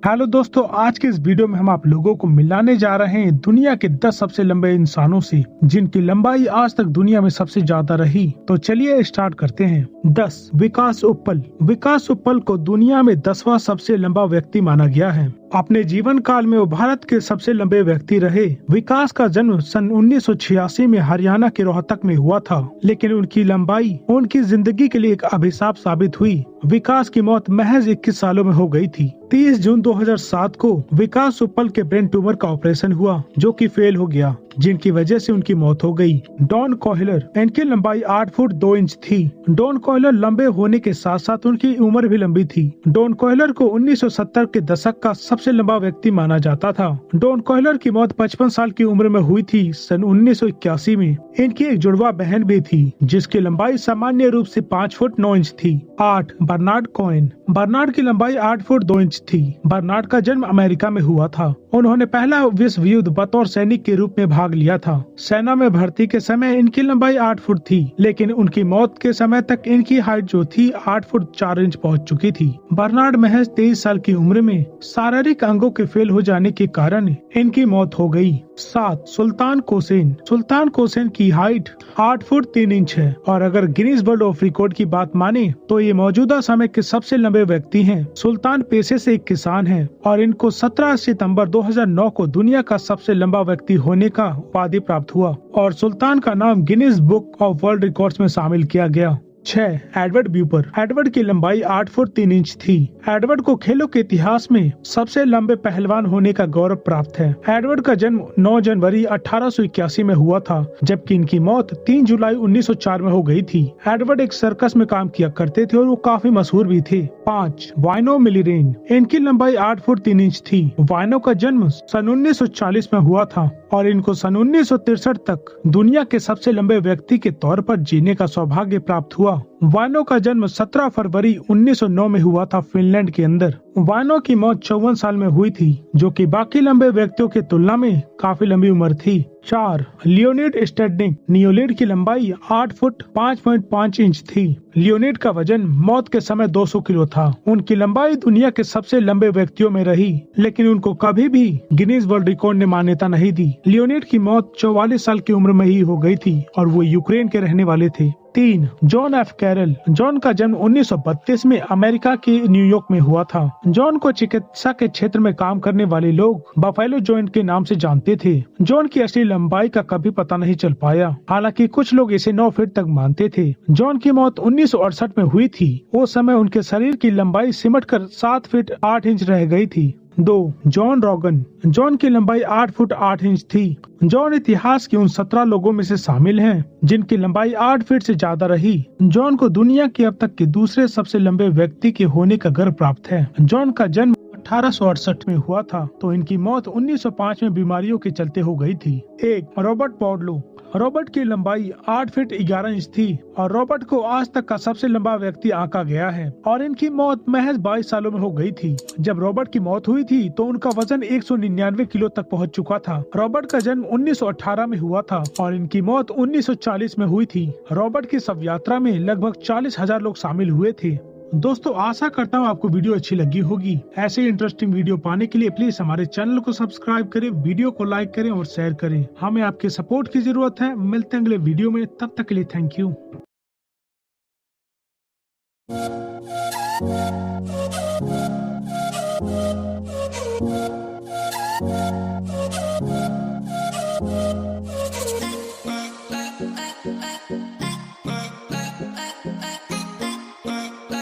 Hello दोस्तों, आज के इस वीडियो में हम आप लोगों को मिलाने जा रहे हैं दुनिया के 10 सबसे लंबे इंसानों से, जिनकी लंबाई आज तक दुनिया में सबसे ज्यादा रही। तो चलिए स्टार्ट करते हैं। 10 विकास उप्पल। विकास उप्पल को दुनिया में 10वां सबसे लंबा व्यक्ति माना गया है। अपने जीवन काल में वो भारत के सबसे लंबे व्यक्ति रहे। विकास का जन्म सन 1986 में हरियाणा के रोहतक में हुआ था, लेकिन उनकी लंबाई उनकी जिंदगी के लिए एक अभिशाप साबित हुई। विकास की मौत महज 21 सालों में हो गई थी। 30 जून 2007 को विकास उप्पल के ब्रेन ट्यूमर का ऑपरेशन हुआ, जो कि फेल हो गया, जिनकी वजह से उनकी मौत हो गई। Don Koehler. इनकी लंबाई 8 फुट 2 इंच थी। डॉन कॉयलर लंबे होने के साथ साथ उनकी उम्र भी लंबी थी। डॉन कॉयलर को 1970 के दशक का सबसे लंबा व्यक्ति माना जाता था। डॉन कॉयलर की मौत 55 साल की उम्र में हुई थी, सन 1981 में। इनकी एक जुड़वा बहन भी थी, जिसकी लंबाई सामान्य रूप से 5 फुट 9 इंच थी। 8 बर्नार्ड कॉइन। बर्नार्ड की लंबाई 8 फुट 2 इंच थी। बर्नार्ड का जन्म अमेरिका में हुआ था। उन्होंने पहला विश्व युद्ध बतौर सैनिक के रूप में भाग लिया था। सेना में भर्ती के समय इनकी लंबाई 8 फुट थी, लेकिन उनकी मौत के समय तक इनकी हाइट जो थी 8 फुट 4 इंच पहुंच चुकी थी। बर्नार्ड महज 23 साल की उम्र में शारीरिक अंगों के फेल हो जाने के कारण इनकी मौत हो गई। 7 सुल्तान कोसेन। सुल्तान कोसेन की हाइट 8 फुट 3 इंच है, और अगर गिनीज वर्ल्ड ऑफ रिकॉर्ड की बात माने तो ये मौजूदा समय के सबसे लंबे व्यक्ति हैं। सुल्तान पेशे से एक किसान हैं, और इनको 17 सितंबर 2009 को दुनिया का सबसे लंबा व्यक्ति होने का उपाधि प्राप्त हुआ, और सुल्तान का नाम Guinness book of world records में शामिल किया गया। 6 एडवर्ड ब्यूपर। एडवर्ड की लंबाई 8 फुट 3 इंच थी। एडवर्ड को खेलों के इतिहास में सबसे लंबे पहलवान होने का गौरव प्राप्त है। एडवर्ड का जन्म 9 जनवरी 1881 में हुआ था, जबकि इनकी मौत 3 जुलाई 1904 में हो गई थी। एडवर्ड एक सर्कस में काम किया करते थे और वो काफी मशहूर भी थे। 5 वाइनो मिलिरेन। इनकी लंबाई 8 फुट 3 इंच थी। वाइनो का जन्म सन 1940 में हुआ था, और इनको सन 1963 तक दुनिया के सबसे लंबे व्यक्ति के तौर पर जीने का सौभाग्य प्राप्त हुआ। वाइनो का जन्म 17 फरवरी 1909 में हुआ था, फिनलैंड के अंदर। वाइनो की मौत 54 साल में हुई थी, जो कि बाकी लंबे व्यक्तियों की तुलना में काफी लंबी उम्र थी। 4 लियोनिड स्टेडनिक। लियोनिड की लंबाई 8 फुट 5.5 इंच थी। लियोनिड का वजन मौत के समय 200 किलो था। उनकी लंबाई दुनिया के सबसे लंबे व्यक्तियों में रही, लेकिन उनको कभी भी गिनीज वर्ल्ड रिकॉर्ड ने मान्यता नहीं दी। लियोनिड की मौत 44 साल की उम्र में ही हो गई थी, और वो यूक्रेन के रहने वाले थे। 3 जॉन एफ कैरल। जॉन का जन्म 1932 में अमेरिका के न्यूयॉर्क में हुआ था। जॉन को चिकित्सा के क्षेत्र में काम करने वाले लोग बफेलो जॉइंट के नाम से जानते थे। जॉन की असली लंबाई का कभी पता नहीं चल पाया, हालांकि कुछ लोग इसे 9 फीट तक मानते थे। जॉन की मौत 1968 में हुई थी। उस समय उनके शरीर की लंबाई सिमटकर 7 फीट 8 इंच रह गई थी। 2 जॉन रॉगन। जॉन की लंबाई 8 फुट 8 इंच थी। जॉन इतिहास के उन 17 लोगों में से शामिल हैं जिनकी लंबाई 8 फीट से ज्यादा रही। जॉन को दुनिया के अब तक के दूसरे सबसे लंबे व्यक्ति के होने का गर्व प्राप्त है। जॉन का जन्म 1868 में हुआ था, तो इनकी मौत 1905 में बीमारियों के चलते हो गई थी। 1 रॉबर्ट पॉडलो। रॉबर्ट की लंबाई 8 फीट 11 इंच थी, और रॉबर्ट को आज तक का सबसे लंबा व्यक्ति आंका गया है, और इनकी मौत महज 22 सालों में हो गई थी। जब रॉबर्ट की मौत हुई थी तो उनका वजन 199 किलो तक पहुंच चुका था। रॉबर्ट का जन्म 1918 में हुआ था, और इनकी मौत 1940 में हुई थी। रॉबर्ट की शव यात्रा में लगभग 40,000 लोग शामिल हुए थे। दोस्तों, आशा करता हूँ आपको वीडियो अच्छी लगी होगी। ऐसे इंटरेस्टिंग वीडियो पाने के लिए प्लीज हमारे चैनल को सब्सक्राइब करें, वीडियो को लाइक करें और शेयर करें। हमें आपके सपोर्ट की जरूरत है। मिलते हैं अगले वीडियो में, तब तक के लिए थैंक यू।